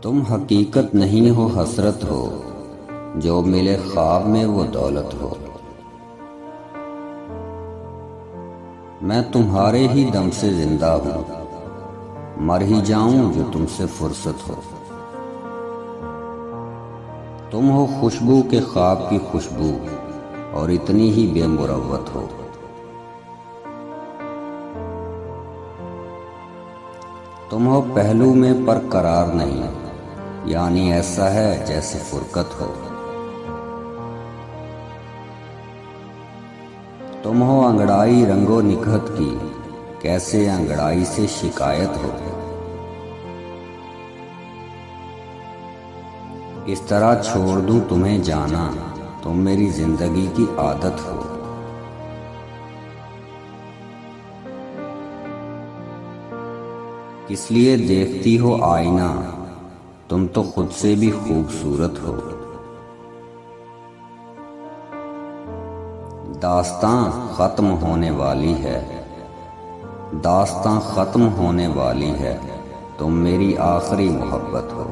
तुम हकीकत नहीं हो, हसरत हो, जो मिले ख्वाब में वो दौलत हो। मैं तुम्हारे ही दम से जिंदा हूँ, मर ही जाऊं जो तुमसे फुर्सत हो। तुम हो खुशबू के ख्वाब की खुशबू, और इतनी ही बेमुरव्वत हो। तुम हो पहलू में पर करार नहीं, यानी ऐसा है जैसे फुरकत हो। तुम हो अंगड़ाई रंगो निखत की, कैसे अंगड़ाई से शिकायत हो। इस तरह छोड़ दूं तुम्हें जाना, तुम मेरी जिंदगी की आदत हो। किस लिए देखती हो आईना, तुम तो खुद से भी खूबसूरत हो। दास्तां खत्म होने वाली है, दास्तां खत्म होने वाली है, तुम मेरी आखिरी मोहब्बत हो।